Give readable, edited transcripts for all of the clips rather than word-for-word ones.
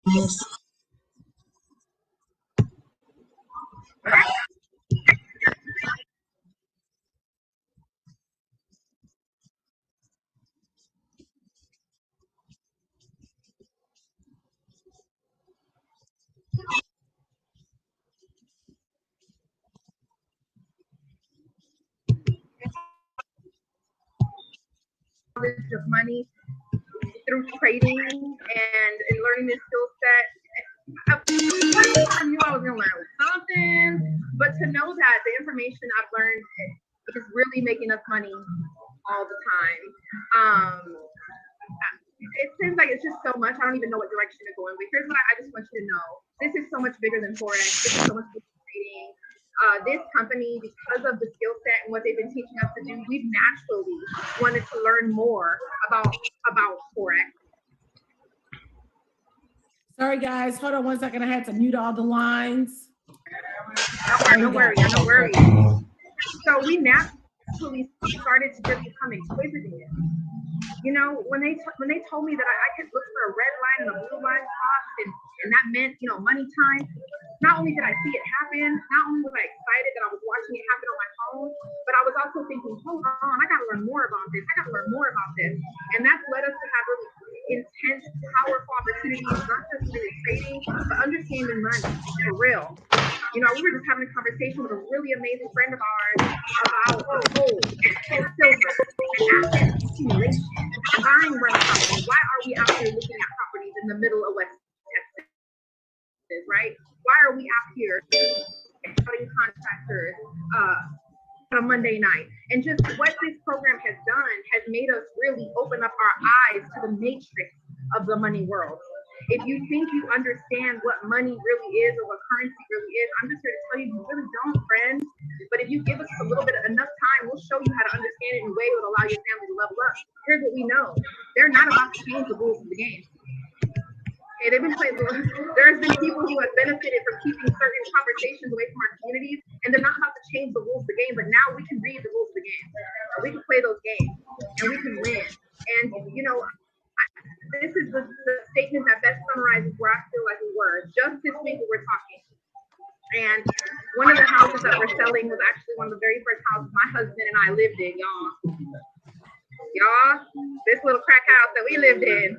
Of money through trading and learning this skill set. I knew I was gonna learn something, but to know that the information I've learned is really making us money all the time. It seems like it's just so much. I don't even know what direction to go in. But here's what I just want you to know: this is so much bigger than forex. This is so much bigger than trading. This company, because of the skill set and what they've been teaching us to do, we've naturally wanted to learn more about forex. Sorry guys, hold on 1 second. I had to mute all the lines. No worry. So we naturally started to just become inquisitive. You know, when they told me that I could look for a red line and a blue line cross, and that meant, you know, money time. Not only did I see it happen, not only was I excited that I was watching it happen on my phone, but I was also thinking, hold on, I got to learn more about this. And that's led us to have really intense, powerful opportunities, not just really trading, but understanding money for real. You know, we were just having a conversation with a really amazing friend of ours about gold and silver and asset accumulation and buying rental properties. Why are we out here looking at properties in the middle of West Texas, right? Why are we out here having contractors on a Monday night? And just what this program has done has made us really open up our eyes to the matrix of the money world. If you think you understand what money really is or what currency really is, I'm just here to tell you, you really don't, friend. But if you give us a little bit of enough time, we'll show you how to understand it in a way that will allow your family to level up. Here's what we know. They're not about to change the rules of the game. Okay, they've been playing. There's been people who have benefited from keeping certain conversations away from our communities, and they're not about to change the rules of the game. But now we can read the rules of the game. We can play those games, and we can win. And you know, this is the statement that best summarizes where I feel like we were just this week when we're talking. And one of the houses that we're selling was actually one of the very first houses my husband and I lived in, y'all. This little crack house that we lived in,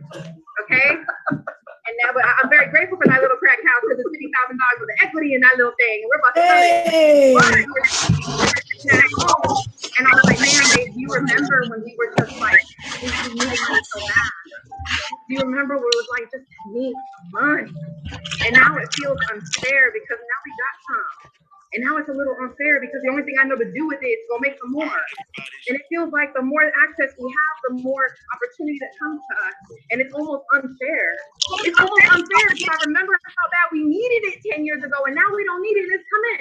okay? And now, but I'm very grateful for that little crack house because it's $50,000 with the equity in that little thing, and we're about to sell it. And I was like, man, babe, do you remember when we were just like, we needed money so bad? Do you remember where it was like, just need money? And now it feels unfair because now we got some. And now it's a little unfair because the only thing I know to do with it is go make some more. And it feels like the more access we have, the more opportunity that comes to us. And it's almost unfair. It's almost unfair because I remember how bad we needed it 10 years ago, and now we don't need it. It's coming.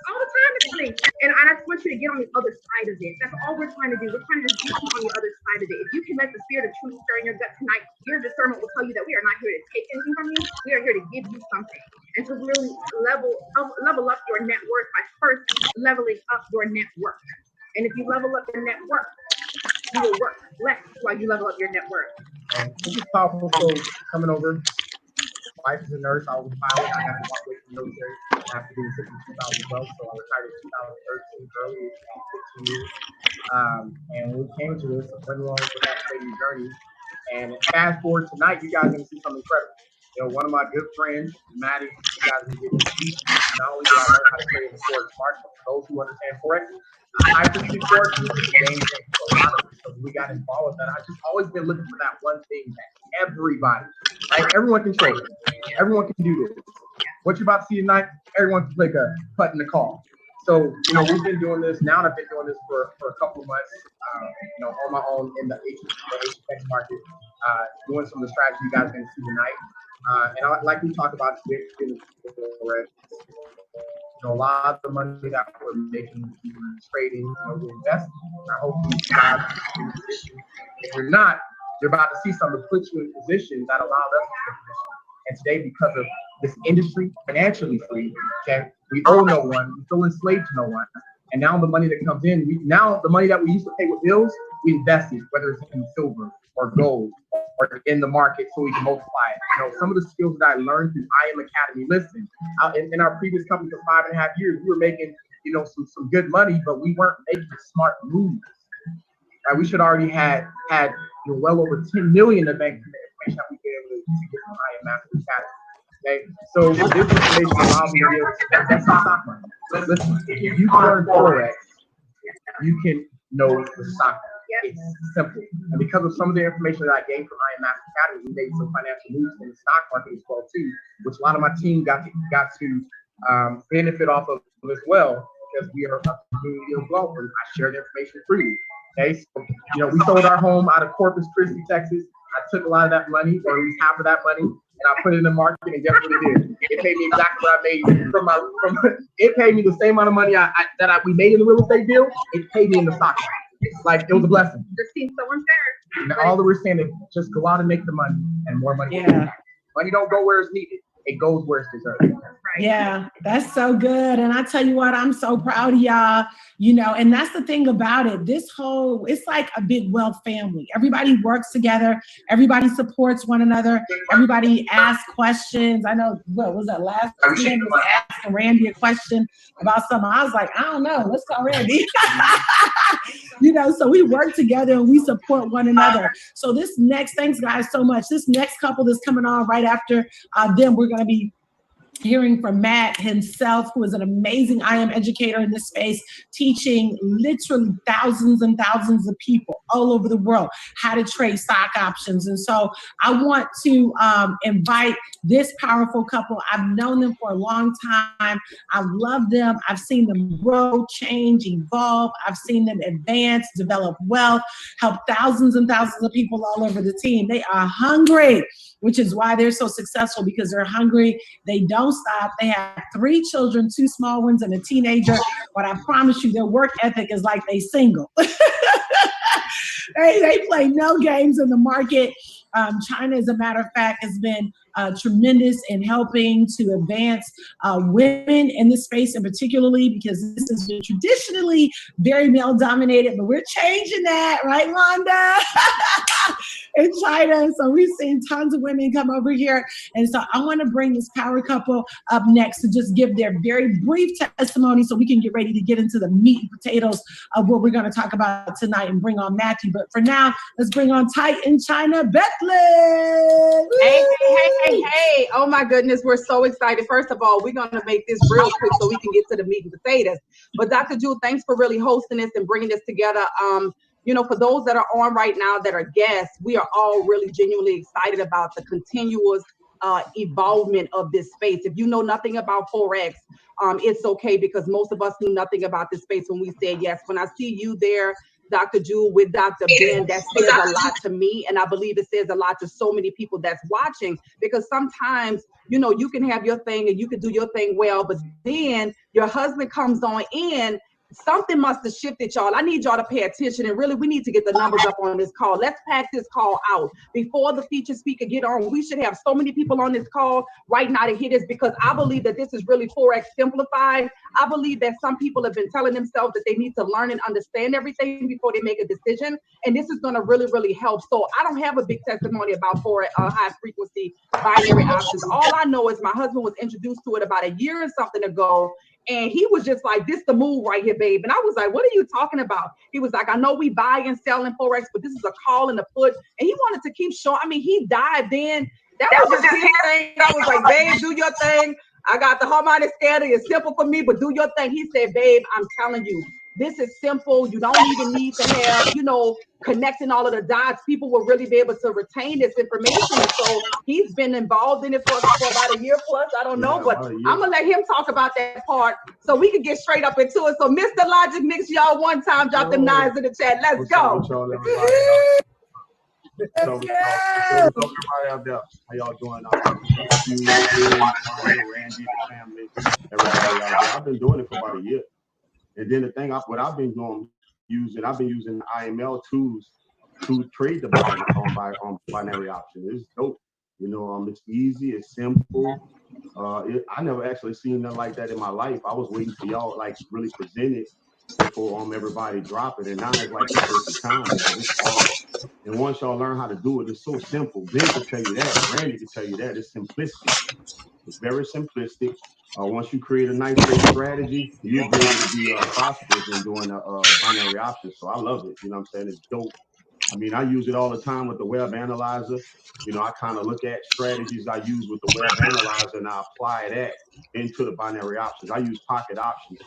All the time it's coming. And I just want you to get on the other side of it. That's all we're trying to do. We're trying to get you on the other side of it. If you can let the spirit of truth stir in your gut tonight, your discernment will tell you that we are not here to take anything from you. We are here to give you something. And to really level up your net worth by first leveling up your network. And if you level up your network, you will work less while you level up your net worth. This is powerful. So coming over, wife is a nurse. I was a pilot. I had to walk away from the military after being sick in 2012. So I retired in 2013, early 15 years. And when we came to this, nothing wrong with that trading journey. And fast forward tonight, you guys are going to see something incredible. You know, one of my good friends, Maddie, you guys are going to get to see. Not only do I learn how to trade in the forex market, but for those who understand forex, I perceive forex is a game changer for a lot of us. So we got involved with that. I've just always been looking for that one thing that everybody, right? Everyone can trade. Everyone can do this. What you're about to see tonight, everyone can click a button to call. So, you know, we've been doing this now, and I've been doing this for a couple of months, you know, on my own in the HFX market, doing some of the strategies you guys are going to see tonight. And like we talked about today, you know, a lot of the money that we're making trading, you know, we invest. I hope you guys are in position. If you're not, you're about to see something that puts you in position that allows us to be in position. And today, because of this industry, financially free, okay, we owe no one, we feel enslaved to no one. And now the money that comes in, now the money that we used to pay with bills, we invested, whether it's in silver or gold or in the market, so we can multiply it. You know, some of the skills that I learned through IM Academy. Listen, in our previous company for 5.5 years, we were making, you know, some good money, but we weren't making smart moves. We should already had you know, well over 10 million of bank information that we be able to get from IM Master Academy. Okay, so this information allows me to be able to invest in stock market. Listen, if you can learn Forex, you can know the stock market. It's simple. And because of some of the information that I gained from IM Master Academy, we made some financial moves in the stock market as well too, which a lot of my team got to benefit off of as well, because we are a community of wealth and I share the information freely. Okay, so you know, we sold our home out of Corpus Christi, Texas. I took a lot of that money, or at least half of that money, and I put it in the market, and guess what it did? It paid me exactly what I made from it paid me the same amount of money we made in the real estate deal. It paid me in the stock market. Like, it was a blessing. Just seems so unfair. And all that we're saying is just go out and make the money, and more money. Yeah. Money don't go where it's needed. It goes where it's deserved. Yeah, that's so good. And I tell you what, I'm so proud of y'all, you know, and that's the thing about it. It's like a big wealth family. Everybody works together. Everybody supports one another. Everybody asks questions. I know, what was that last weekend? Was asking Randy a question about something. I was like, I don't know. Let's call Randy. You know, so we work together and we support one another. So thanks guys so much. This next couple that's coming on right after them, we're going to be hearing from Matt himself, who is an amazing IM educator in this space, teaching literally thousands and thousands of people all over the world how to trade stock options. And so I want to invite this powerful couple. I've known them for a long time. I love them. I've seen them grow, change, evolve. I've seen them advance, develop wealth, help thousands and thousands of people all over the team. They are hungry, which is why they're so successful, because they're hungry. They don't stop. They have 3 children, 2 small ones and a teenager. But I promise you, their work ethic is like they single. They play no games in the market. China, as a matter of fact, has been tremendous in helping to advance women in this space, and particularly because this has been traditionally very male dominated, but we're changing that, right, Londa? In China. And so we've seen tons of women come over here. And so I want to bring this power couple up next to just give their very brief testimony so we can get ready to get into the meat and potatoes of what we're going to talk about tonight and bring on Matthew. But for now, let's bring on Tight in China, Bethlehem. Hey. Oh my goodness, we're so excited. First of all, we're going to make this real quick so we can get to the meat and potatoes. But Dr. Jewel, thanks for really hosting this and bringing this together. You know, for those that are on right now that are guests, we are all really genuinely excited about the continuous evolvement of this space. If you know nothing about Forex, it's okay, because most of us knew nothing about this space when we said yes. When I see you there, Dr. Jewel, with Dr. Ben, that says a lot to me. And I believe it says a lot to so many people that's watching, because sometimes, you know, you can have your thing and you can do your thing well, but then your husband comes on in. Something must have shifted, y'all. I need y'all to pay attention, and really we need to get the numbers up on this call. Let's pack this call out before the featured speaker get on. We should have so many people on this call right now to hear this, because I believe that this is really Forex simplified. I believe that some people have been telling themselves that they need to learn and understand everything before they make a decision, and this is going to really, really help. So I don't have a big testimony about Forex high frequency binary options. All I know is my husband was introduced to it about a year and something ago, and he was just like, this the move right here, babe. And I was like, what are you talking about? He was like, I know we buy and sell in Forex, but this is a call and a put. And he wanted to keep showing. I mean, he dived in. That was just his thing. I was like, babe, do your thing. I got the harmonic scatter. It's simple for me, but do your thing. He said, babe, I'm telling you, this is simple. You don't even need to have, you know, connecting all of the dots. People will really be able to retain this information. And so he's been involved in it for about a year plus. I don't know, but I'm going to let him talk about that part so we can get straight up into it. So Mr. Logic Mix, y'all one time, drop them nines in the chat. Let's go. Everybody out there, how y'all doing? You, Randy, the family, everybody out there. I've been doing it for about a year. And then the thing, what I've been using IML tools to trade the binary option. It's dope. You know, it's easy, it's simple. I never actually seen nothing like that in my life. I was waiting for y'all like really present it before everybody drop it. And now it's like the perfect time because it's hard. And once y'all learn how to do it, it's so simple. Ben can tell you that. Randy can tell you that. It's simplistic. It's very simplistic. Once you create a nice base strategy, you'll be able to be prosperous in doing binary options. So I love it. You know what I'm saying? It's dope. I mean, I use it all the time with the web analyzer. You know, I kind of look at strategies I use with the web analyzer and I apply that into the binary options. I use pocket options.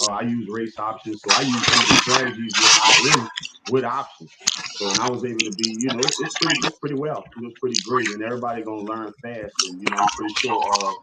I use race options. So I use some of the strategies with options. So, and I was able to be, you know, it's pretty well. You know, it's pretty great. And everybody going to learn fast. And, you know, I'm pretty sure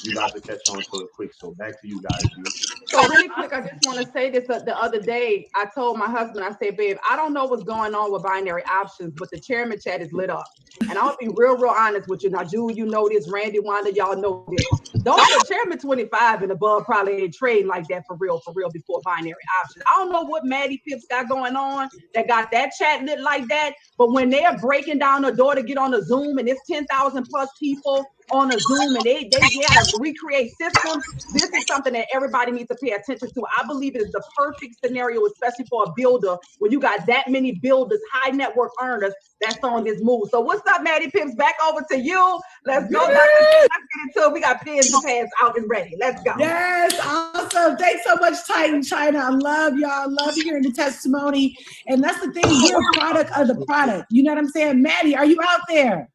you guys will catch on to it quick. So back to you guys, G. So really quick, I just want to say this. The other day, I told my husband, I said, babe, I don't know what's going on with binary options, but the chairman chat is lit up. And I'll be real honest with you. Now, Jewel, you know this. Randy, Wanda, y'all know this. Those are chairman 25 and above probably ain't trading like that for real before binary options. I don't know what Maddie Pips got going on that got that chat lit like that. But when they're breaking down the door to get on a Zoom and it's 10,000 plus people on a Zoom and they had to recreate systems, this is something that everybody needs to pay attention to. I believe it is the perfect scenario, especially for a builder, when you got that many builders, high network earners that's on this move. So what's up, Maddie Pips? Back over to you. Let's go. Let's get into it. We got pens and pads out and ready. Let's go. Yes, awesome. Thanks so much, Titan China. I love y'all. Love hearing the testimony. And that's the thing. We're a product of the product. You know what I'm saying? Maddie, are you out there?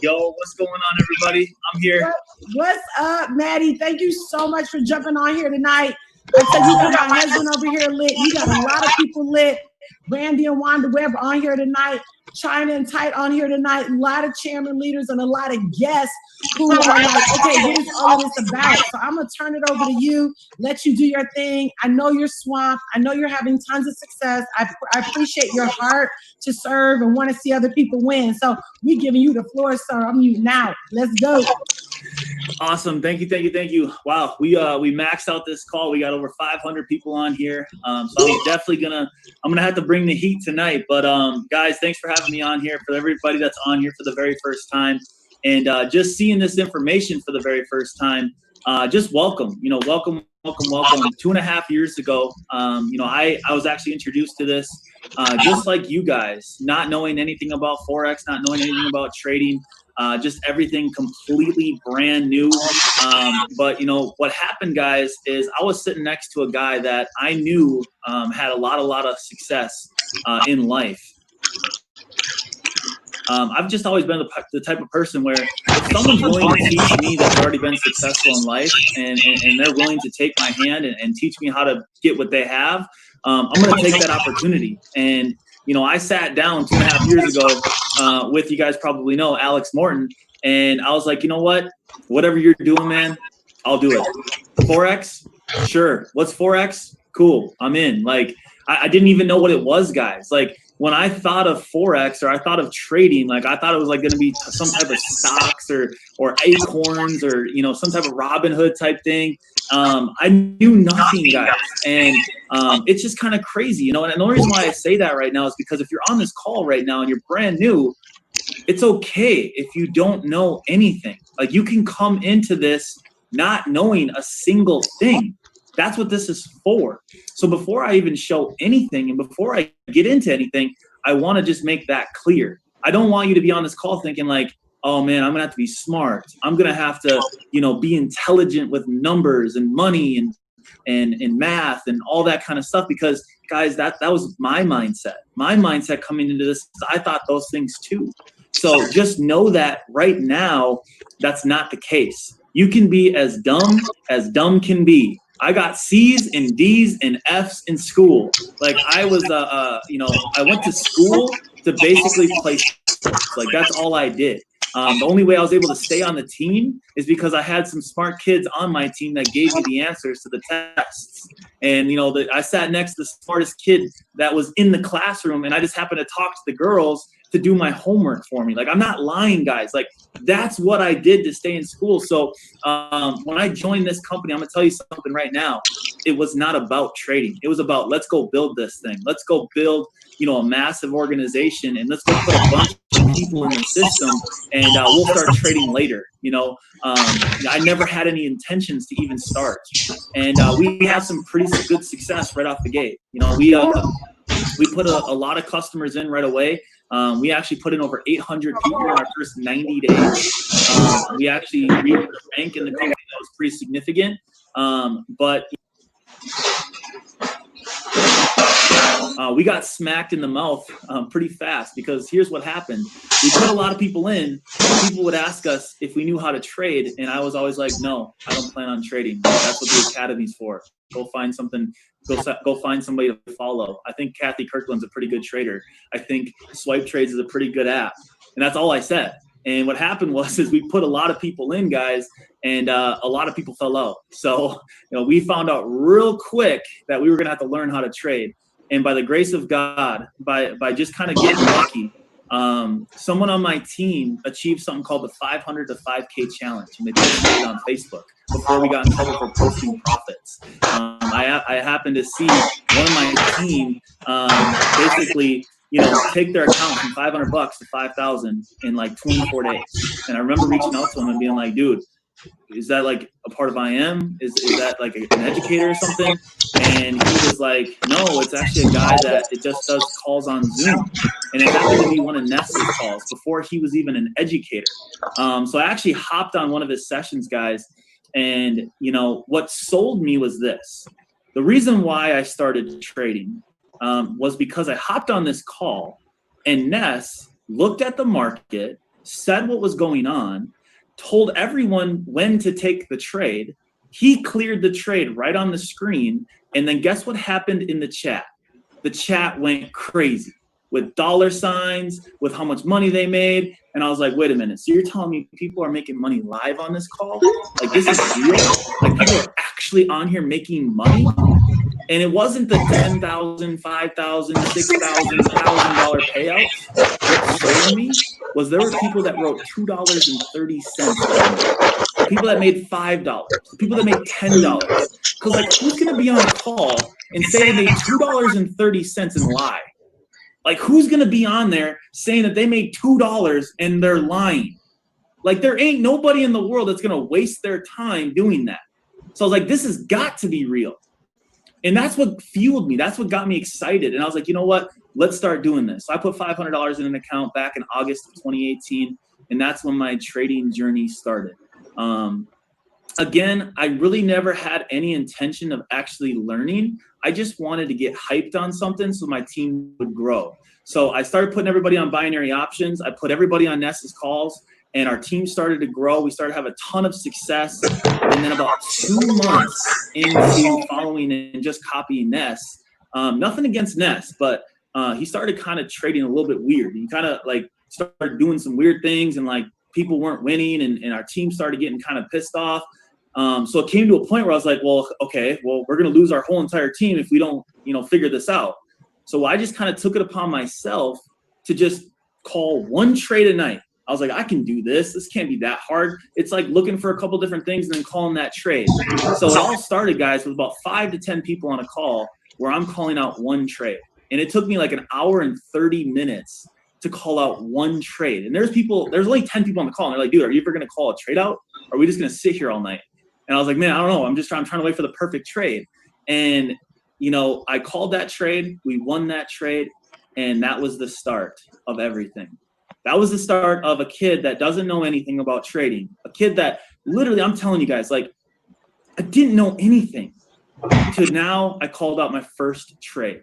Yo, what's going on, everybody? I'm here. What's up, Maddie? Thank you so much for jumping on here tonight. I said you got my husband over here lit. You got a lot of people lit. Randy and Wanda Webb on here tonight. China and Tight on here tonight. A lot of chairman leaders and a lot of guests who are like, okay, what is all of this about? So I'm going to turn it over to you, let you do your thing. I know you're swamped. I know you're having tons of success. I appreciate your heart to serve and want to see other people win. So we're giving you the floor, sir. I'm you now. Let's go. Awesome. Thank you. Wow. We maxed out this call. We got over 500 people on here. So I'm definitely I'm gonna have to bring the heat tonight. But guys, thanks for having me on here. For everybody that's on here for the very first time and just seeing this information for the very first time, just welcome. You know, welcome. 2.5 years ago, you know, I was actually introduced to this just like you guys, not knowing anything about Forex, not knowing anything about trading. Just everything completely brand new. But, you know, what happened, guys, is I was sitting next to a guy that I knew had a lot of success in life. I've just always been the type of person where if someone's willing to teach me that's already been successful in life and they're willing to take my hand and teach me how to get what they have, I'm going to take that opportunity. And, you know, I sat down 2.5 years ago with, you guys probably know, Alex Morton. And I was like, you know what? Whatever you're doing, man, I'll do it. Forex? Sure. What's Forex? Cool. I'm in. Like, I didn't even know what it was, guys. Like, when I thought of Forex or I thought of trading, like I thought it was like going to be some type of stocks or acorns or, you know, some type of Robin Hood type thing. I knew nothing, guys. And it's just kind of crazy, you know, and the only reason why I say that right now is because if you're on this call right now and you're brand new, it's okay if you don't know anything. Like you can come into this not knowing a single thing. That's what this is for. So before I even show anything and before I get into anything, I want to just make that clear. I don't want you to be on this call thinking like, oh man, I'm gonna have to be smart. I'm gonna have to, you know, be intelligent with numbers and money and math and all that kind of stuff. Because guys, that was my mindset. My mindset coming into this, I thought those things too. So just know that right now, that's not the case. You can be as dumb can be. I got C's and D's and F's in school. Like I was, you know, I went to school to basically play sports. Like that's all I did. The only way I was able to stay on the team is because I had some smart kids on my team that gave me the answers to the tests. And, you know, I sat next to the smartest kid that was in the classroom and I just happened to talk to the girls to do my homework for me. Like, I'm not lying, guys. Like, that's what I did to stay in school. So when I joined this company, I'm gonna tell you something right now. It was not about trading. It was about, let's go build this thing. Let's go build, you know, a massive organization and let's go put a bunch some people in the system, and we'll start trading later. I never had any intentions to even start, and we had some pretty good success right off the gate. We put a lot of customers in right away. We actually put in over 800 people in our first 90 days. We actually reached a rank in the company that was pretty significant. But we got smacked in the mouth pretty fast, because here's what happened. We put a lot of people in. People would ask us if we knew how to trade, and I was always like, no, I don't plan on trading. That's what the academy's for. Go find something. Go find somebody to follow. I think Kathy Kirkland's a pretty good trader. I think Swipe Trades is a pretty good app. And that's all I said. And what happened is we put a lot of people in, guys, and a lot of people fell out. So, we found out real quick that we were going to have to learn how to trade. And by the grace of God, by just kind of getting lucky, someone on my team achieved something called the 500 to 5K challenge, and they posted it on Facebook before we got in trouble for posting profits. I happened to see one of my team basically, take their account from $500 to 5,000 in like 24 days. And I remember reaching out to him and being like, dude, is that like a part of IM? Is that like an educator or something? And he was like, no, it's actually a guy that it just does calls on Zoom. And it happened to be one of Ness's calls before he was even an educator. So I actually hopped on one of his sessions, guys. And, what sold me was this. The reason why I started trading was because I hopped on this call, and Ness looked at the market, said what was going on, told everyone when to take the trade. He cleared the trade right on the screen. And then guess what happened in the chat? The chat went crazy with dollar signs, with how much money they made. And I was like, wait a minute. So you're telling me people are making money live on this call? Like, this is real? Like, people are actually on here making money? And it wasn't the $10,000, $5,000, $6,000, $1,000 payouts. What sold me was there were people that wrote $2.30, people that made $5, people that made $10. Because like, who's gonna be on a call and say they made $2.30 and lie? Like, who's gonna be on there saying that they made $2 and they're lying? Like, there ain't nobody in the world that's gonna waste their time doing that. So I was like, this has got to be real. And that's what fueled me. That's what got me excited. And I was like, you know what? Let's start doing this. So I put $500 in an account back in August of 2018. And that's when my trading journey started. Again, I really never had any intention of actually learning. I just wanted to get hyped on something so my team would grow. So I started putting everybody on binary options. I put everybody on Ness's calls, and our team started to grow. We started to have a ton of success. And then about 2 months into following and just copying Ness, nothing against Ness, but he started kind of trading a little bit weird. He kind of like started doing some weird things, and like people weren't winning, and our team started getting kind of pissed off. So it came to a point where I was like, well, okay, well, we're going to lose our whole entire team if we don't, figure this out. So I just kind of took it upon myself to just call one trade a night. I was like, I can do this. This can't be that hard. It's like looking for a couple different things and then calling that trade. So it all started, guys, with about 5 to 10 people on a call where I'm calling out one trade. And it took me like an hour and 30 minutes to call out one trade. And there's only 10 people on the call. And they're like, dude, are you ever going to call a trade out? Or are we just going to sit here all night? And I was like, man, I don't know. I'm trying to wait for the perfect trade. And, I called that trade. We won that trade. And that was the start of everything. That was the start of a kid that doesn't know anything about trading. A kid that literally, I'm telling you guys, like, I didn't know anything. To now, I called out my first trade.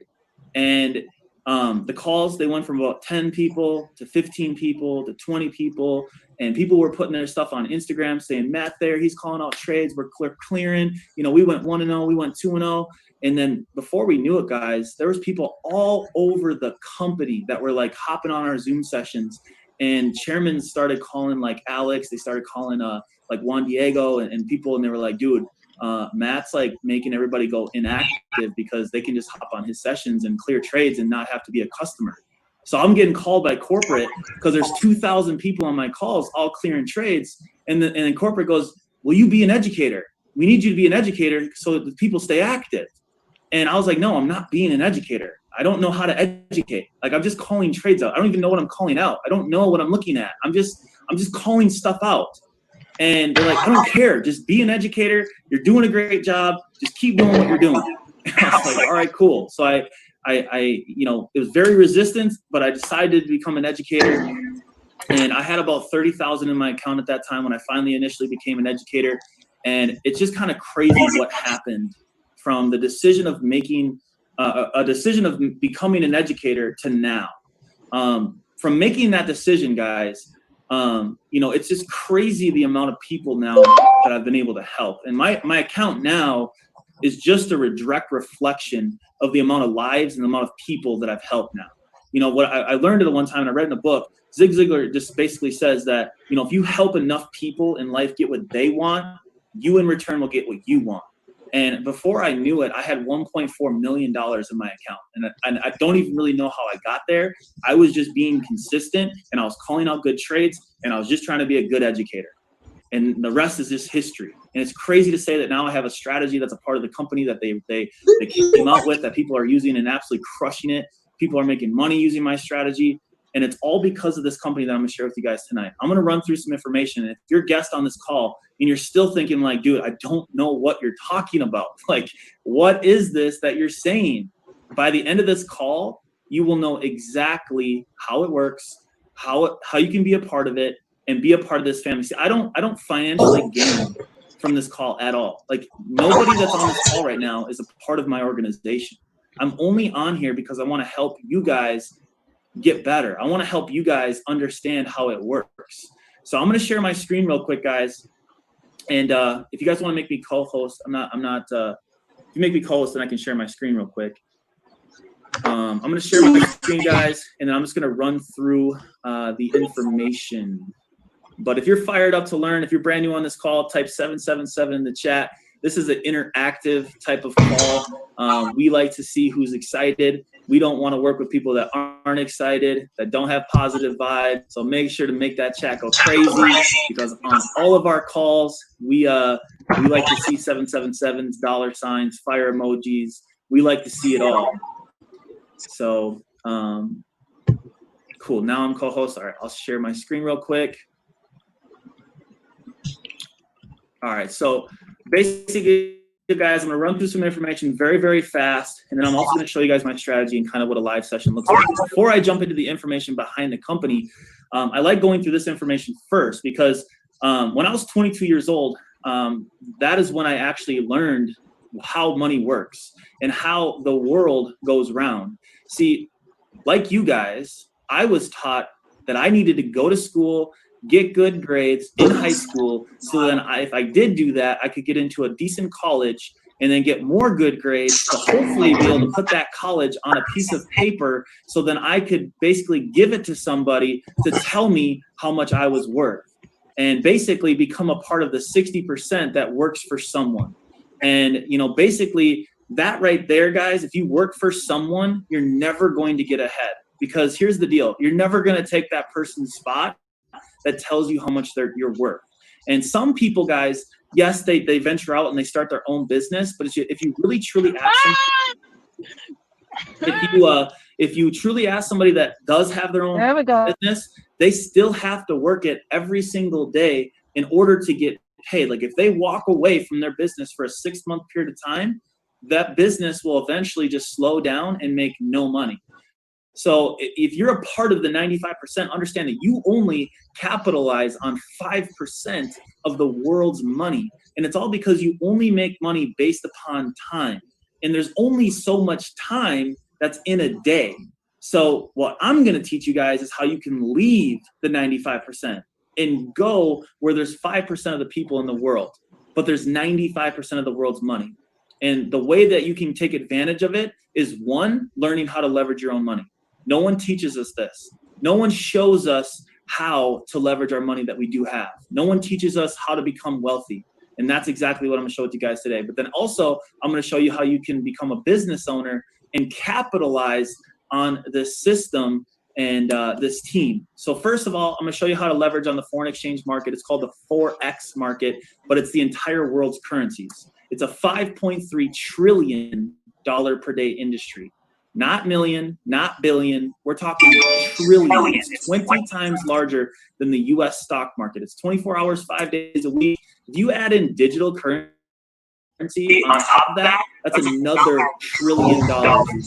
And the calls, they went from about 10 people to 15 people to 20 people. And people were putting their stuff on Instagram saying, Matt there, he's calling out trades. We're clearing. We went 1-0, we went 2-0. And then before we knew it, guys, there was people all over the company that were like hopping on our Zoom sessions. And chairmen started calling like Alex. They started calling like Juan Diego and people. And they were like, dude, Matt's like making everybody go inactive because they can just hop on his sessions and clear trades and not have to be a customer. So I'm getting called by corporate because there's 2,000 people on my calls all clearing trades. And then corporate goes, will you be an educator? We need you to be an educator so that the people stay active. And I was like, no, I'm not being an educator. I don't know how to educate. Like, I'm just calling trades out. I don't even know what I'm calling out. I don't know what I'm looking at. I'm just calling stuff out. And they're like, I don't care. Just be an educator. You're doing a great job. Just keep doing what you're doing. And I was like, all right, cool. So I you know, it was very resistant, but I decided to become an educator. And I had about 30,000 in my account at that time when I finally initially became an educator. And it's just kind of crazy what happened from the decision of making a decision of becoming an educator to now. From making that decision, guys, you know, it's just crazy the amount of people now that I've been able to help. And my account now is just a direct reflection of the amount of lives and the amount of people that I've helped now. You know, what I learned at one time, and I read in a book, Zig Ziglar just basically says that, you know, if you help enough people in life get what they want, you in return will get what you want. And before I knew it, I had $1.4 million in my account. And I don't even really know how I got there. I was just being consistent, and I was calling out good trades, and I was just trying to be a good educator. And the rest is just history. And it's crazy to say that now I have a strategy that's a part of the company that they came out with, that people are using and absolutely crushing it. People are making money using my strategy. And it's all because of this company that I'm gonna share with you guys tonight. I'm gonna run through some information. And if you're a guest on this call and you're still thinking like, dude, I don't know what you're talking about. Like, what is this that you're saying? By the end of this call, you will know exactly how it works, how you can be a part of it and be a part of this family. See, I don't financially gain from this call at all. Like, nobody that's on this call right now is a part of my organization. I'm only on here because I want to help you guys get better. I want to help you guys understand how it works. So I'm going to share my screen real quick, guys. And if you guys want to make me co-host, if you make me co-host, then I can share my screen real quick. I'm going to share my screen, guys, and then I'm just going to run through the information. But if you're fired up to learn, if you're brand new on this call, type 777 in the chat. This is an interactive type of call. We like to see who's excited. We don't want to work with people that aren't excited, that don't have positive vibes. So make sure to make that chat go crazy, because on all of our calls, we like to see 777s, dollar signs, fire emojis. We like to see it all. So cool. Now I'm co-host. All right, I'll share my screen real quick. All right, so basically, guys, I'm gonna run through some information very, very fast, and then I'm also gonna show you guys my strategy and kind of what a live session looks like. Before I jump into the information behind the company, I like going through this information first, because when I was 22 years old, that is when I actually learned how money works and how the world goes round. See, like you guys, I was taught that I needed to go to school, get good grades in high school, so then if I did do that, I could get into a decent college and then get more good grades to hopefully be able to put that college on a piece of paper, so then I could basically give it to somebody to tell me how much I was worth, and basically become a part of the 60% that works for someone. And, you know, basically that right there, guys, if you work for someone, you're never going to get ahead, because here's the deal. You're never going to take that person's spot that tells you how much you're worth. And some people, guys, yes, they venture out and they start their own business, but if you really truly ask them, if you truly ask somebody that does have their own business, they still have to work it every single day in order to get paid. Like, if they walk away from their business for a 6-month period of time, that business will eventually just slow down and make no money. So if you're a part of the 95%, understand that you only capitalize on 5% of the world's money. And it's all because you only make money based upon time. And there's only so much time that's in a day. So what I'm going to teach you guys is how you can leave the 95% and go where there's 5% of the people in the world, but there's 95% of the world's money. And the way that you can take advantage of it is, one, learning how to leverage your own money. No one teaches us this. No one shows us how to leverage our money that we do have. No one teaches us how to become wealthy. And that's exactly what I'm gonna show with you guys today. But then also, I'm gonna show you how you can become a business owner and capitalize on this system and this team. So first of all, I'm gonna show you how to leverage on the foreign exchange market. It's called the Forex market, but it's the entire world's currencies. It's a $5.3 trillion per day industry. not million, not billion. We're talking trillions, 20 times larger than the US stock market. It's 24 hours, 5 days a week. If you add in digital currency on top of that, that's another $1 trillion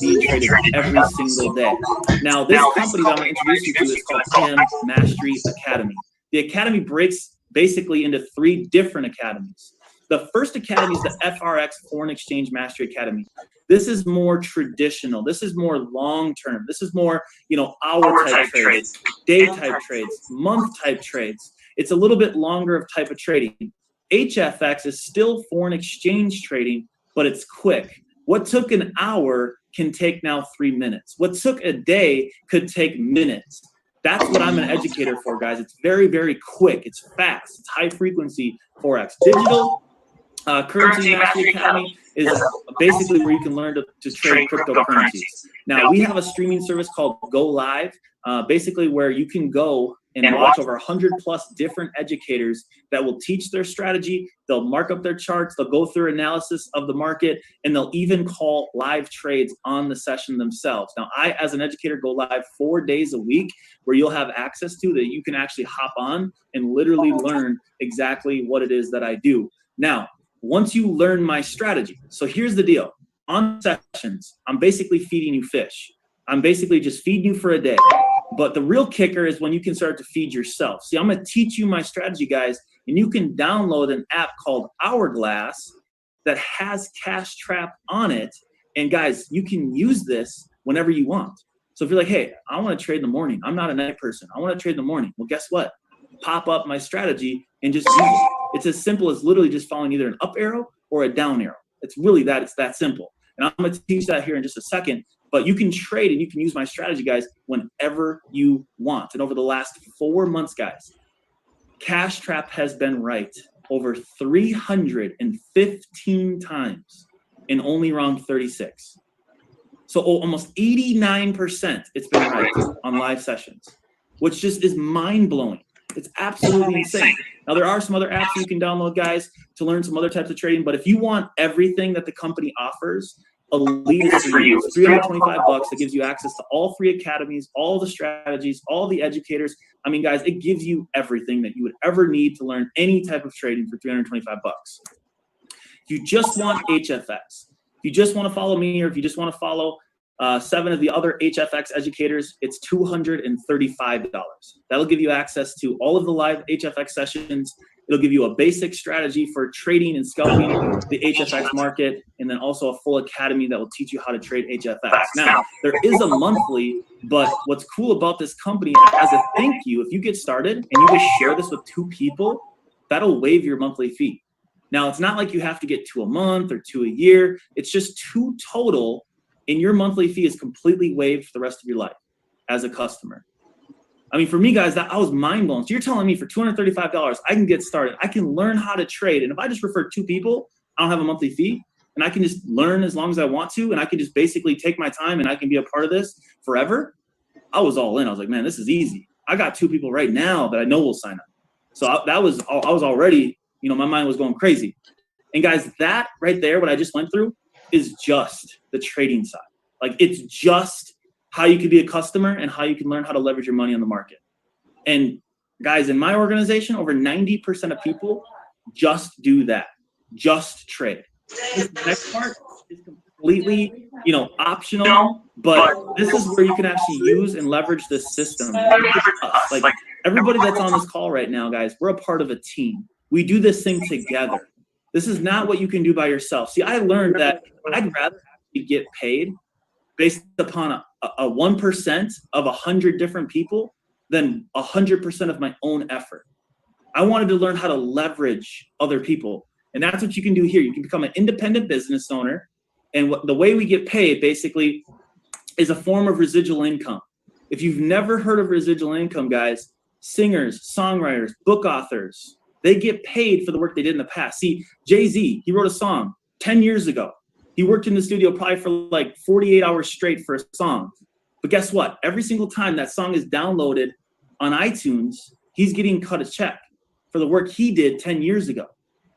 being traded every single day. Now, this company that I'm going to introduce you to is called TM Mastery Academy. The academy breaks basically into 3 different academies. The first academy is the FRX Foreign Exchange Mastery Academy. This is more traditional. This is more long-term. This is more, hour type trades, day type trades, month type trades. It's a little bit longer of type of trading. HFX is still foreign exchange trading, but it's quick. What took an hour can take now 3 minutes. What took a day could take minutes. That's what I'm an educator for, guys. It's very, very quick. It's fast. It's high frequency Forex. Digital Currency Mastery Academy is basically where you can learn to trade cryptocurrencies. Now, we have a streaming service called Go Live, basically where you can go and watch over 100+ different educators that will teach their strategy. They'll mark up their charts. They'll go through analysis of the market, and they'll even call live trades on the session themselves. Now, I, as an educator, go live 4 days a week where you'll have access to that you can actually hop on and literally learn exactly what it is that I do. Now, once you learn my strategy, so here's the deal. On sessions, I'm basically feeding you fish. I'm basically just feeding you for a day. But the real kicker is when you can start to feed yourself. See, I'm going to teach you my strategy, guys, and you can download an app called Hourglass that has Cash Trap on it. And guys, you can use this whenever you want. So if you're like, hey, I want to trade in the morning. I'm not a night person. I want to trade in the morning. Well, guess what? Pop up my strategy and just use it. It's as simple as literally just following either an up arrow or a down arrow. It's really that. It's that simple. And I'm going to teach that here in just a second. But you can trade and you can use my strategy, guys, whenever you want. And over the last 4 months, guys, Cash Trap has been right over 315 times in only round 36. So almost 89% it's been right on live sessions, which just is mind-blowing. It's absolutely insane. Now, there are some other apps you can download, guys, to learn some other types of trading. But if you want everything that the company offers, Elite is for you. It's $325 that gives you access to all 3 academies, all the strategies, all the educators. I mean, guys, it gives you everything that you would ever need to learn any type of trading for $325. If you just want HFX, if you just want to follow me, or if you just want to follow 7 of the other HFX educators, it's $235. That'll give you access to all of the live HFX sessions. It'll give you a basic strategy for trading and scalping the HFX market, and then also a full academy that will teach you how to trade HFX. Now, there is a monthly, but what's cool about this company, as a thank you, if you get started and you just share this with 2 people, that'll waive your monthly fee. Now, it's not like you have to get to a month or to a year. It's just 2 total, and your monthly fee is completely waived for the rest of your life as a customer. I mean, for me, guys, I was mind blown. So you're telling me for $235, I can get started. I can learn how to trade. And if I just refer 2 people, I don't have a monthly fee, and I can just learn as long as I want to, and I can just basically take my time and I can be a part of this forever. I was all in. I was like, man, this is easy. I got 2 people right now that I know will sign up. So I was already, my mind was going crazy. And guys, that right there, what I just went through, is just the trading side. Like, it's just how you can be a customer and how you can learn how to leverage your money on the market. And guys, in my organization, over 90% of people just do that, just trade. This next part is completely, optional, but this is where you can actually use and leverage the system. Like, everybody that's on this call right now, guys, we're a part of a team. We do this thing together. This is not what you can do by yourself. See, I learned that I'd rather actually get paid based upon a 1% of 100 different people than 100% of my own effort. I wanted to learn how to leverage other people. And that's what you can do here. You can become an independent business owner. And the way we get paid basically is a form of residual income. If you've never heard of residual income, guys, singers, songwriters, book authors, they get paid for the work they did in the past. See, Jay-Z, he wrote a song 10 years ago. He worked in the studio probably for like 48 hours straight for a song. But guess what? Every single time that song is downloaded on iTunes, he's getting cut a check for the work he did 10 years ago.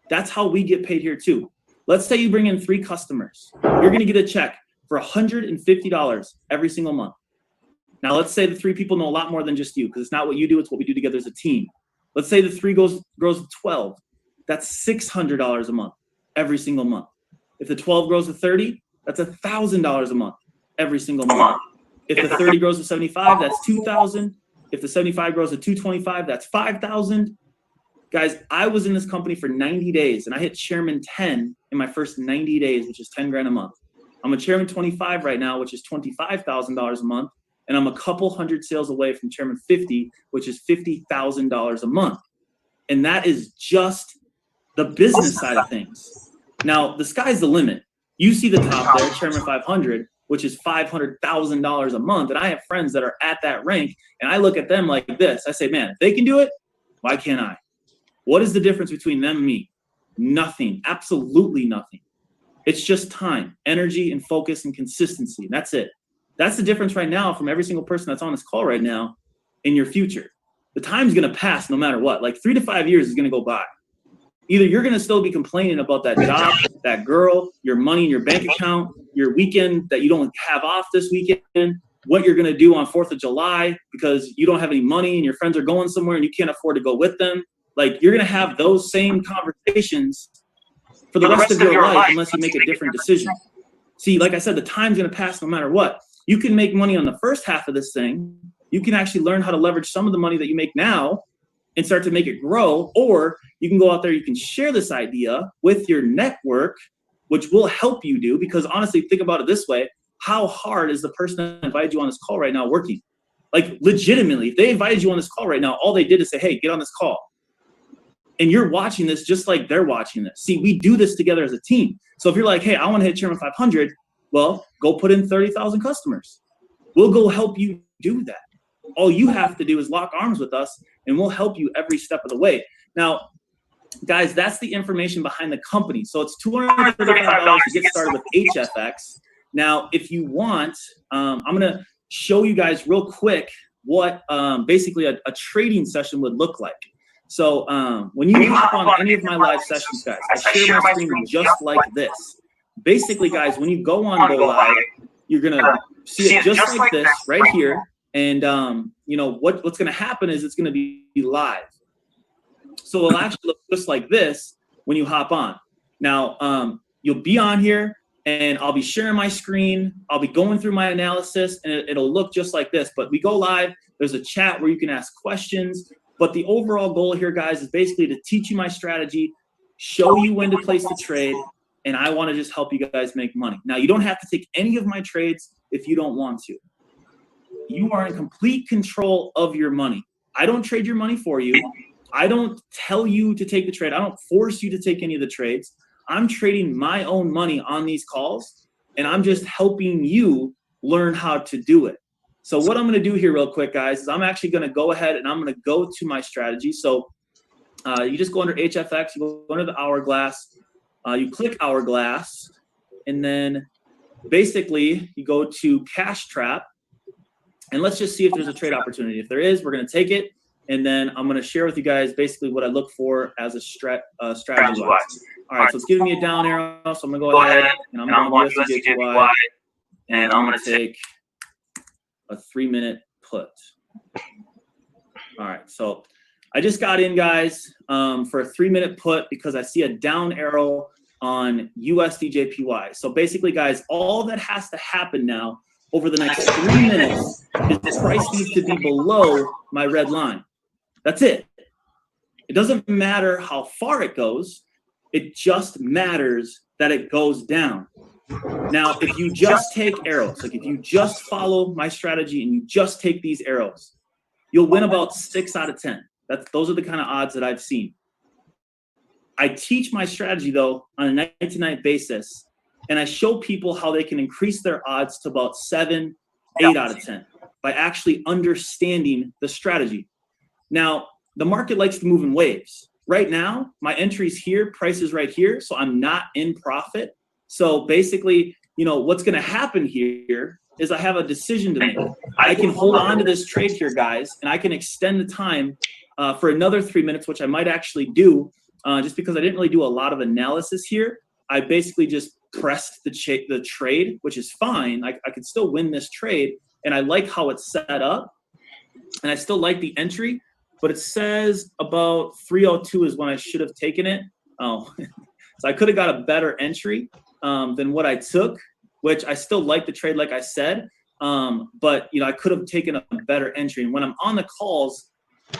That's how we get paid here too. Let's say you bring in 3 customers. You're going to get a check for $150 every single month. Now, let's say the 3 people know a lot more than just you, because it's not what you do, it's what we do together as a team. Let's say the 3 grows to 12. That's $600 a month every single month. If the 12 grows to 30, that's $1,000 a month every single month. If the 30 grows to 75, that's $2,000. If the 75 grows to 225, that's $5,000. Guys, I was in this company for 90 days and I hit chairman 10 in my first 90 days, which is 10 grand a month. I'm a chairman 25 right now, which is $25,000 a month. And I'm a couple hundred sales away from chairman 50, which is $50,000 a month. And that is just the business side of things. Now, the sky's the limit. You see the top there, chairman 500, which is $500,000 a month. And I have friends that are at that rank. And I look at them like this. I say, man, if they can do it, why can't I? What is the difference between them and me? Nothing, absolutely nothing. It's just time, energy, and focus and consistency. And that's it. That's the difference right now from every single person that's on this call right now in your future. The time's going to pass no matter what. Like 3 to 5 years is going to go by. Either you're going to still be complaining about that job, that girl, your money in your bank account, your weekend that you don't have off this weekend, what you're going to do on 4th of July because you don't have any money and your friends are going somewhere and you can't afford to go with them. Like, you're going to have those same conversations for the rest of your life unless you make a different decision. See, like I said, the time's going to pass no matter what. You can make money on the first half of this thing. You can actually learn how to leverage some of the money that you make now and start to make it grow. Or you can go out there, you can share this idea with your network, which will help you do, because honestly, think about it this way. How hard is the person that invited you on this call right now working? Like, legitimately, if they invited you on this call right now, all they did is say, hey, get on this call. And you're watching this just like they're watching this. See, we do this together as a team. So if you're like, hey, I want to hit Chairman 500, well, go put in 30,000 customers. We'll go help you do that. All you have to do is lock arms with us, and we'll help you every step of the way. Now, guys, that's the information behind the company. So it's $235 to get started with HFX. Now, if you want, I'm going to show you guys real quick what basically a trading session would look like. So when you hop on any of my live sessions, guys, I share my screen just like this. Basically, guys, when you go on Go Live, you're going to see it just like this right here. And, you know, what's going to happen is it's going to be live. So it'll actually look just like this when you hop on. Now, you'll be on here, and I'll be sharing my screen. I'll be going through my analysis, and it'll look just like this. But we go live. There's a chat where you can ask questions. But the overall goal here, guys, is basically to teach you my strategy, show you when to place the trade, and I want to just help you guys make money. Now, you don't have to take any of my trades if you don't want to. You are in complete control of your money. I don't trade your money for you. I don't tell you to take the trade. I don't force you to take any of the trades. I'm trading my own money on these calls, and I'm just helping you learn how to do it. So what I'm going to do here real quick, guys, is I'm actually going to go ahead and I'm going to go to my strategy. So you just go under HFX, you go under the hourglass, you click hourglass, and then basically you go to cash trap, and let's just see if there's a trade opportunity. If there is, we're going to take it, and then I'm going to share with you guys basically what I look for as a strategy. All right, so it's giving me a down arrow, so I'm going to go ahead and I'm going to USDJPY, and I'm going to take a 3-minute put. All right, so I just got in, guys, for a 3-minute put because I see a down arrow on USDJPY. So basically, guys, all that has to happen now over the next 3 minutes is the price needs to be below my red line. That's it. It doesn't matter how far it goes. It just matters that it goes down. Now, if you just take arrows, like if you just follow my strategy and you just take these arrows, you'll win about 6 out of 10. Those are the kind of odds that I've seen. I teach my strategy, though, on a night-to-night basis, and I show people how they can increase their odds to about 7, 8 out of 10 by actually understanding the strategy. Now, the market likes to move in waves. Right now, my entry's here, price is right here, so I'm not in profit. So basically, you know, what's going to happen here is I have a decision to make. I can hold on to this trade here, guys, and I can extend the time for another 3 minutes, which I might actually do just because I didn't really do a lot of analysis here. I basically just pressed the trade, which is fine. I could still win this trade, and I like how it's set up, and I still like the entry, but it says about 302 is when I should have taken it. Oh, so I could have got a better entry than what I took, which I still like the trade, like I said, but I could have taken a better entry. And when I'm on the calls,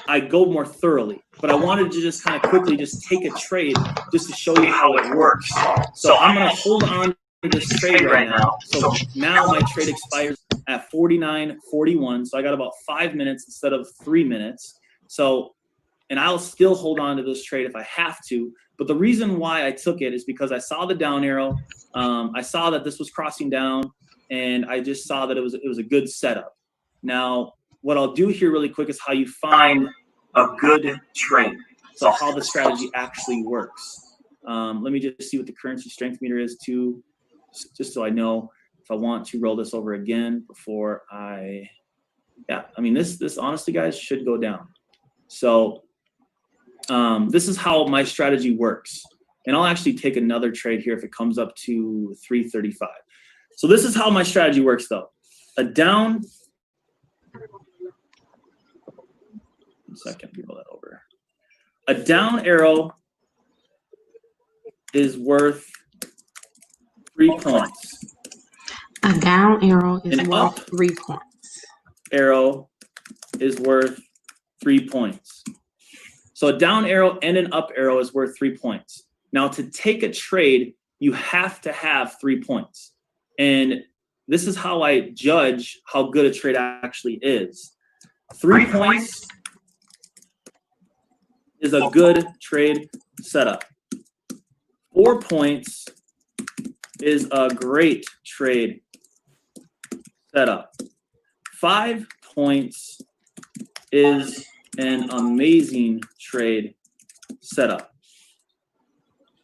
I go more thoroughly, but I wanted to just kind of quickly just take a trade just to show you how it works. So I'm going to hold on to this trade right now. So now my trade expires at 49.41. So I got about 5 minutes instead of 3 minutes. So, and I'll still hold on to this trade if I have to. But the reason why I took it is because I saw the down arrow. I saw that this was crossing down, and I just saw that it was a good setup. Now, what I'll do here really quick is how you find a good trade. So how the strategy actually works. Let me just see what the currency strength meter is too, just so I know if I want to roll this over again before this honestly, guys, should go down. So this is how my strategy works. And I'll actually take another trade here if it comes up to 335. So this is how my strategy works though. A down, second, roll that over. A down arrow is worth 3 points. A down arrow is An worth up 3 points. Arrow is worth 3 points. So a down arrow and an up arrow is worth 3 points. Now to take a trade, you have to have 3 points. And this is how I judge how good a trade actually is. 3 points is a good trade setup. 4 points is a great trade setup. 5 points is an amazing trade setup.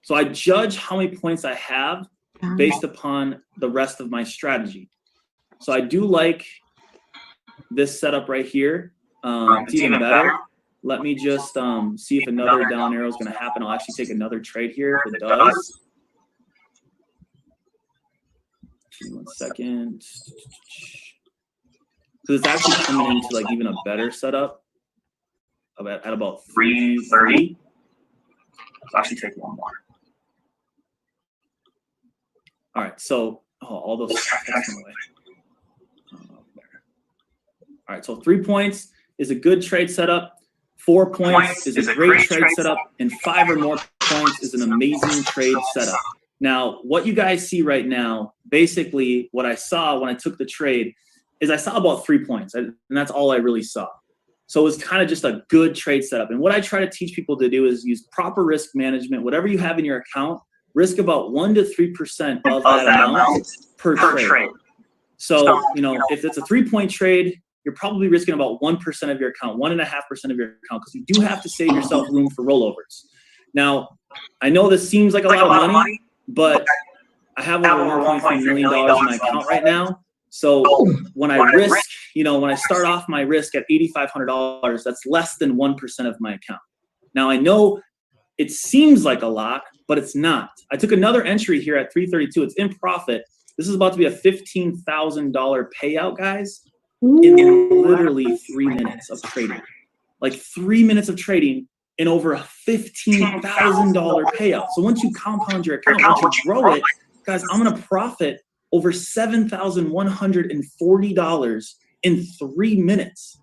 So I judge how many points I have based upon the rest of my strategy. So I do like this setup right here. It's even better. Let me just see if another down arrow is going to happen. I'll actually take another trade here if it does. 1 second. Because it's actually coming into like even a better setup at about 330. I'll actually take one more. All right, so all those away. All right, so 3 points is a good trade setup. 4 points is a great trade setup, and 5 or more points is an amazing trade setup. Now, what you guys see right now, basically what I saw when I took the trade is I saw about 3 points, and that's all I really saw. So it was kind of just a good trade setup. And what I try to teach people to do is use proper risk management. Whatever you have in your account, risk about 1 to 3% of that amount per trade. So, if it's a 3 point trade, you're probably risking about 1% of your account, 1.5% of your account, because you do have to save yourself room for rollovers. Now, I know this seems like a lot of money, but I have over $1.3 million in my account right now. So when I risk, when I start off my risk at $8,500, that's less than 1% of my account. Now, I know it seems like a lot, but it's not. I took another entry here at 332. It's in profit. This is about to be a $15,000 payout, guys, in literally 3 minutes of trading. Like 3 minutes of trading in over a $15,000 payout. So once you compound your account, once you grow it, guys, I'm going to profit over $7,140 in 3 minutes.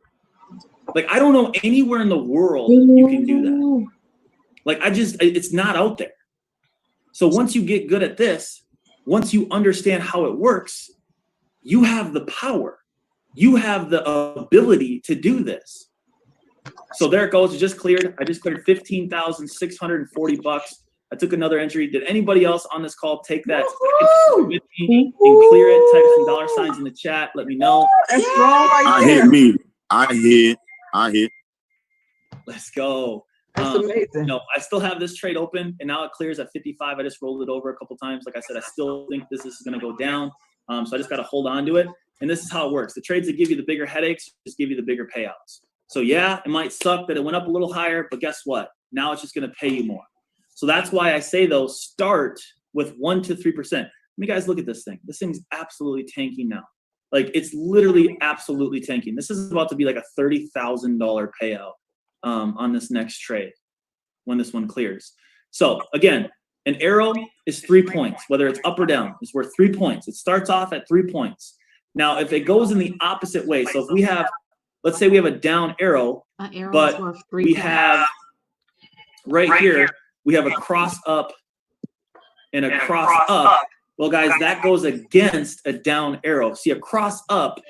Like, I don't know anywhere in the world you can do that. Like, it's not out there. So once you get good at this, once you understand how it works, you have the power. You have the ability to do this. So there it goes. It just cleared. I just cleared $15,640. I took another entry. Did anybody else on this call take that with me and clear it? Type some dollar signs in the chat. Let me know. That's wrong right I there. hit me. I hit. Let's go. That's amazing. I still have this trade open, and now it clears at 55. I just rolled it over a couple times. Like I said, I still think this is going to go down. So I just got to hold on to it. And this is how it works. The trades that give you the bigger headaches just give you the bigger payouts. So yeah, it might suck that it went up a little higher, but guess what? Now it's just going to pay you more. So that's why I say, though, start with 1 to 3%. Let me guys look at this thing. This thing's absolutely tanking now. Like it's literally absolutely tanking. This is about to be like a $30,000 payout on this next trade when this one clears. So again, an arrow is 3 points, whether it's up or down, it's worth 3 points. It starts off at 3 points. Now, if it goes in the opposite way, so if we have, let's say we have a down arrow, but we have right here, we have a cross up and a cross up. Well, guys, that goes against a down arrow. See, a cross up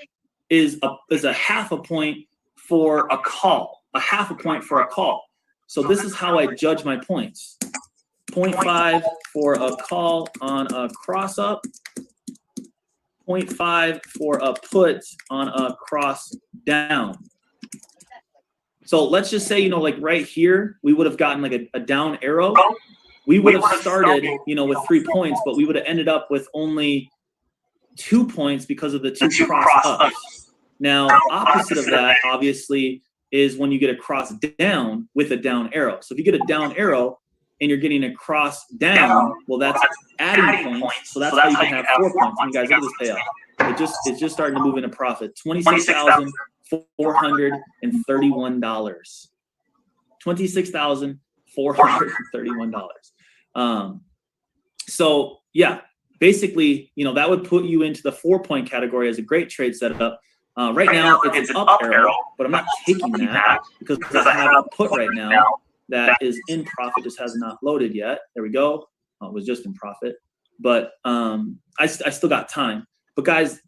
is a half a point for a call, a half a point for a call. So this is how I judge my points. 0.5 for a call on a cross up, 0.5 for a put on a cross down. So let's just say, like right here, we would have gotten like a down arrow. We would have started, with 3 points, but we would have ended up with only 2 points because of the two cross ups. Now, opposite of that, obviously, is when you get a cross down with a down arrow. So if you get a down arrow and you're getting a cross down, well, that's adding points. So that's how you can have 4 points. And you guys, look at this payout. It's just starting to move into profit. $26,431. $26,431. So yeah, basically, that would put you into the 4-point category as a great trade setup. Right now it's an up arrow, but I'm not taking that because I have a put right now that is in profit, just has not loaded yet. There we go. It was just in profit, but I still got time. But guys,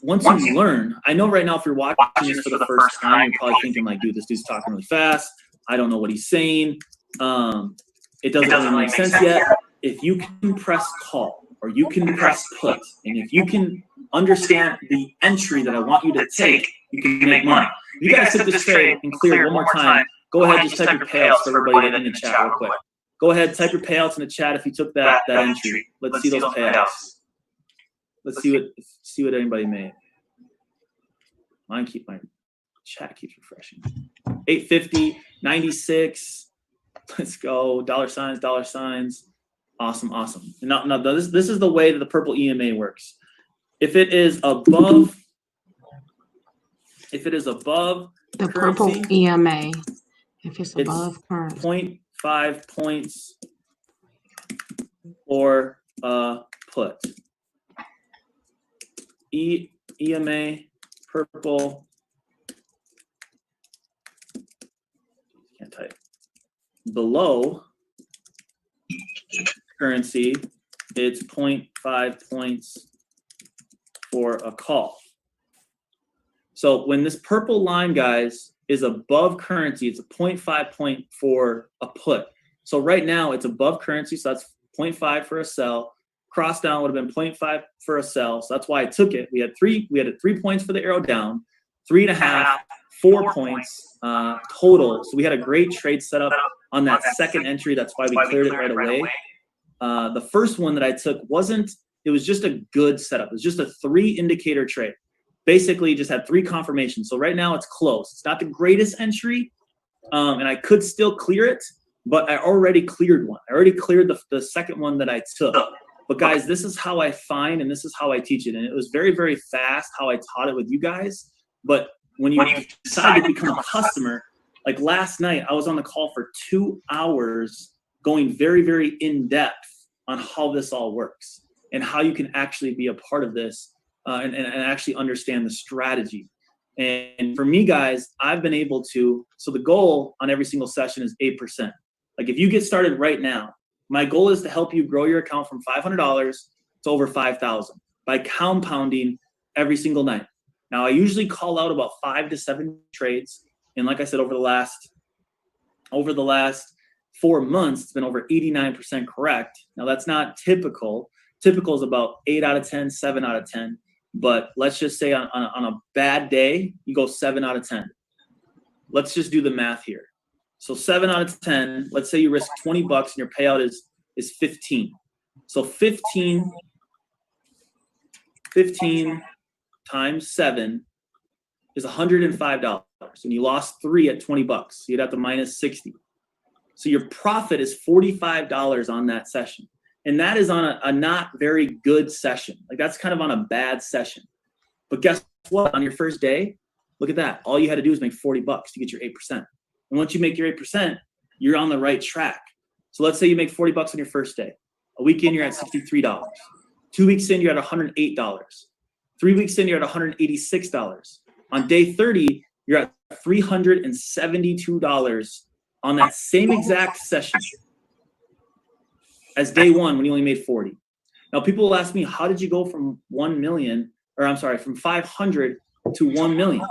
once you learn, I know right now if you're watching this for the first time, you're probably thinking like, dude, this dude's talking really fast. I don't know what he's saying. It doesn't really make sense yet. If you can press call or you can press put, and if you can understand the entry that I want you to take, you can make money. You guys took this trade and cleared one more time. Go ahead, just type your payouts for everybody in the chat real quick. Go ahead, type your payouts in the chat if you took that entry. Let's see those payouts. Let's see what anybody made. My chat keeps refreshing. 850, 96. Let's go. Dollar signs. Awesome. Now this is the way that the purple EMA works. If it is above the purple EMA, if it's above currency, 0.5 points for a put. EMA purple. Can't type. Below currency, it's 0.5 points for a call. So when this purple line, guys, is above currency, it's a 0.5 point for a put. So right now it's above currency, so that's 0.5 for a sell. Cross down would have been 0.5 for a sell. So that's why I took it. We had 3 points for the arrow down, 3.5, 4 points total. So we had a great trade setup on that second entry. That's why we cleared it right away. The first one that I took it was just a good setup. It was just a 3 indicator trade. Basically just had 3 confirmations. So right now it's close. It's not the greatest entry, and I could still clear it, but I already cleared one. I already cleared the second one that I took. But guys, this is how I find, and this is how I teach it. And it was very, very fast how I taught it with you guys. But when you decide to become a customer, like last night, I was on the call for 2 hours going very, very in depth on how this all works and how you can actually be a part of this and actually understand the strategy. And for me, guys, I've been able to, so the goal on every single session is 8%. Like if you get started right now, my goal is to help you grow your account from $500 to over $5,000 by compounding every single night. Now, I usually call out about 5 to 7 trades. And like I said, over the last 4 months, it's been over 89% correct. Now, that's not typical. Typical is about 8 out of 10, 7 out of 10. But let's just say on a bad day, you go 7 out of 10. Let's just do the math here. So 7 out of 10, let's say you risk $20 and your payout is 15. So 15 times 7 is $105. And you lost 3 at $20. So you'd have to minus 60. So your profit is $45 on that session. And that is on a not very good session. Like that's kind of on a bad session. But guess what? On your first day, look at that. All you had to do is make $40 to get your 8%. And once you make your 8%, you're on the right track. So let's say you make $40 on your first day. A week in, you're at $63. 2 weeks in, you're at $108. 3 weeks in, you're at $186. On day 30, you're at $372 on that same exact session as day one when you only made 40. Now people will ask me, how did you go from 1 million, or I'm sorry, from 500 to 1 million?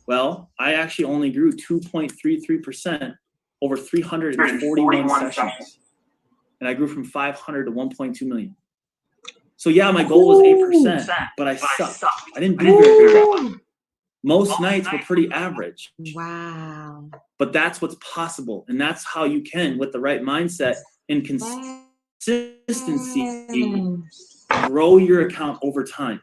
Well, I actually only grew 2.33% over 341 sessions. And I grew from 500 to 1.2 million. So yeah, my goal was 8%, but I sucked. I didn't do very well. Most nights were pretty average. Wow. But that's what's possible. And that's how you can, with the right mindset and consistency, grow your account over time.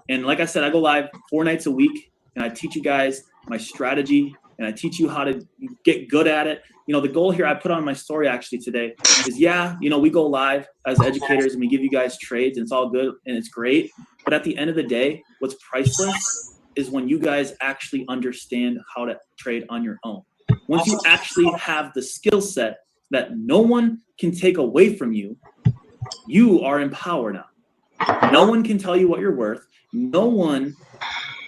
And like I said, I go live 4 nights a week and I teach you guys my strategy and I teach you how to get good at it. You know, the goal here I put on my story actually today is, yeah, you know, we go live as educators and we give you guys trades and it's all good and it's great. But at the end of the day, what's priceless is when you guys actually understand how to trade on your own. Once you actually have the skill set that no one can take away from you, you are in power now. No one can tell you what you're worth. No one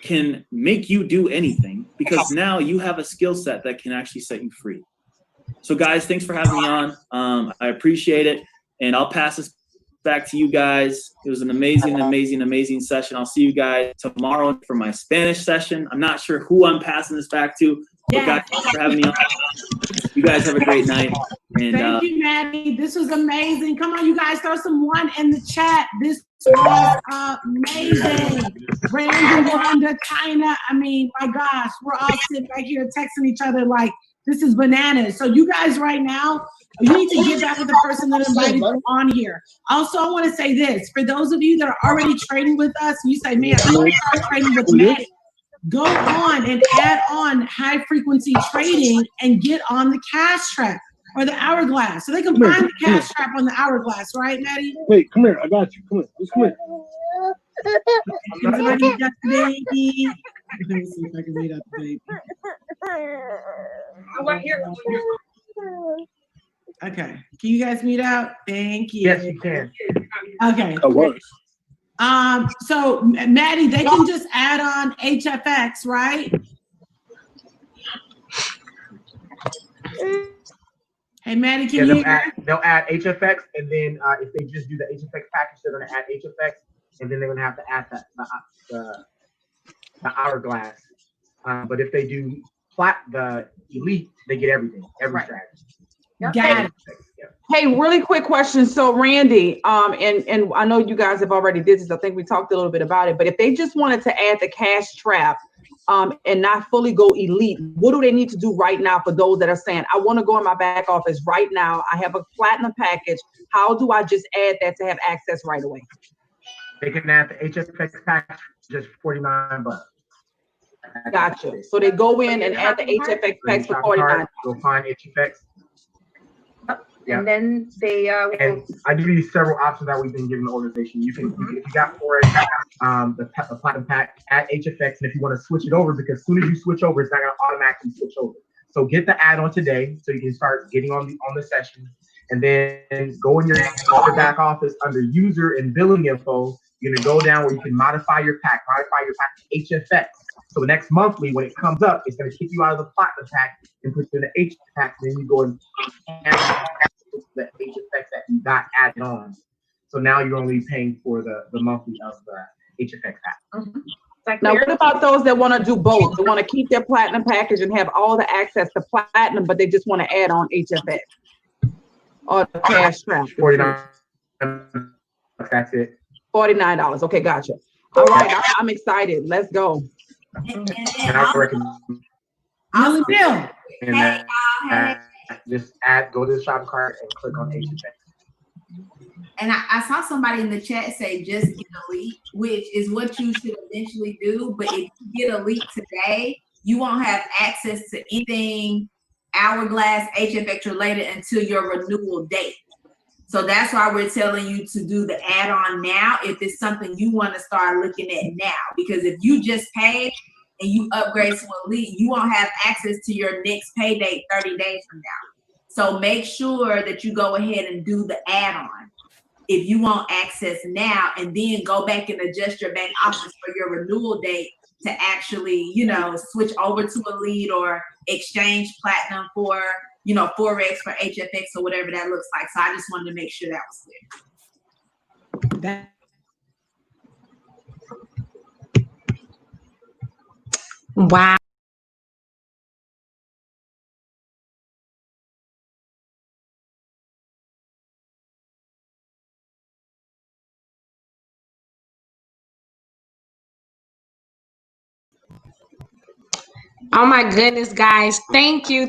can make you do anything because now you have a skill set that can actually set you free. So guys, thanks for having me on. I appreciate it. And I'll pass this back to you guys. It was an amazing session. I'll see you guys tomorrow for my Spanish session. I'm not sure who I'm passing this back to, but guys, thanks for having me on. You guys have a great night. And thank you, Maddie. This was amazing. Come on, you guys, throw some one in the chat. This was amazing. Randy, Wanda, China. I mean, my gosh, we're all sitting back here texting each other like this is bananas. So you guys right now, you need to get back with the person that invited you on here. Also, I want to say this. For those of you that are already trading with us, and you say, man, I'm going to start trading with Maddie. Go on and add on high frequency trading and get on the cash trap or the hourglass. So they can find the cash trap on the hourglass, right, Maddie? Wait, come here. I got you. Come here. Just come here. Can somebody get the baby? Let me see if I can read out the baby. Okay. Can you guys mute out? Thank you. Yes, you can. Okay. That works. So Maddie, they can just add on HFX, right? Hey, Maddie, can you hear? They'll add HFX, and then if they just do the HFX package, they're going to add HFX, and then they're going to have to add the hourglass. But if they do the elite, they get everything, every strategy. Got it. Hey, really quick question. So Randy, and I know you guys have already did this. I think we talked a little bit about it, but if they just wanted to add the cash trap and not fully go elite, what do they need to do right now for those that are saying, I want to go in my back office right now. I have a platinum package. How do I just add that to have access right away? They can add the HFX package, just $49. Gotcha. So they go in and add the HFX packs for $49. Go find HFX. And then they and I give you several options that we've been giving the organization. You can, if you got Forex, the platinum pack at HFX, and if you want to switch it over, because as soon as you switch over, it's not going to automatically switch over. So get the add-on today, so you can start getting on the session, and then go in your back office under user and billing info. You're going to go down where you can modify your pack to HFX. So next monthly, when it comes up, it's going to kick you out of the platinum pack and put you in the H pack. And then you go and the HFX that you got added on. So now you're only paying for the monthly of the HFX pack. Now, what about those that want to do both? They want to keep their platinum package and have all the access to platinum, but they just want to add on HFX or the cash trap. $49. That's it. $49. Okay, gotcha. All right, I'm excited. Let's go. And I recommend. Just go to the shopping cart and click on HFX. And I saw somebody in the chat say just get elite, which is what you should eventually do. But if you get elite today, you won't have access to anything hourglass HFX related until your renewal date. So that's why we're telling you to do the add-on now if it's something you want to start looking at now. Because if you just paid and you upgrade to Elite, you won't have access to your next pay date 30 days from now. So make sure that you go ahead and do the add-on if you want access now, and then go back and adjust your back office for your renewal date to actually, you know, switch over to Elite or exchange Platinum for, you know, Forex for HFX or whatever that looks like. So I just wanted to make sure that was clear. Wow. Oh my goodness, guys. Thank you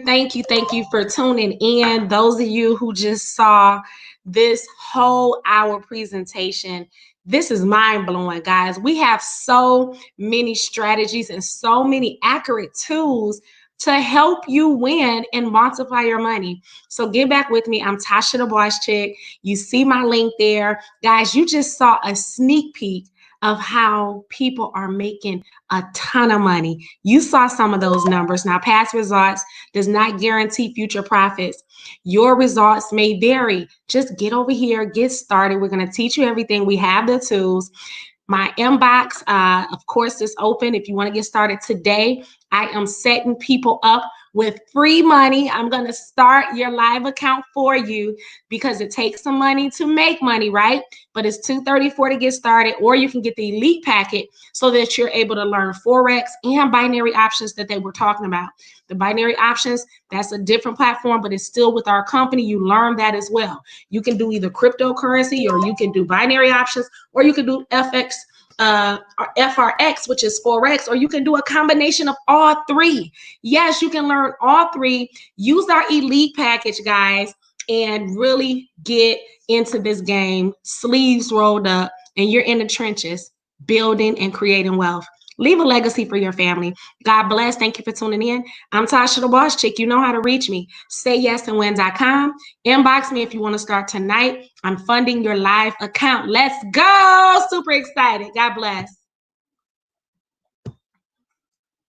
for tuning in. Those of you who just saw this whole hour presentation, this is mind-blowing, guys. We have so many strategies and so many accurate tools to help you win and multiply your money. So get back with me. I'm Tasha the Boss Chic. You see my link there. Guys, you just saw a sneak peek of how people are making a ton of money. You saw some of those numbers. Now, past results does not guarantee future profits. Your results may vary. Just get over here, get started. We're going to teach you everything. We have the tools. My inbox, of course, is open. If you want to get started today, I am setting people up with free money. I'm going to start your live account for you because it takes some money to make money, right? But it's $234 to get started, or you can get the Elite packet so that you're able to learn Forex and binary options that they were talking about. The binary options, that's a different platform, but it's still with our company. You learn that as well. You can do either cryptocurrency, or you can do binary options, or you can do FX, FRX, which is Forex, or you can do a combination of all three. Yes, you can learn all three. Use our Elite package, guys, and really get into this game, sleeves rolled up, and you're in the trenches, building and creating wealth. Leave a legacy for your family. God bless. Thank you for tuning in. I'm Tasha the Boss Chic. You know how to reach me. SayYesAndWin.com. Inbox me if you want to start tonight. I'm funding your live account. Let's go. Super excited. God bless.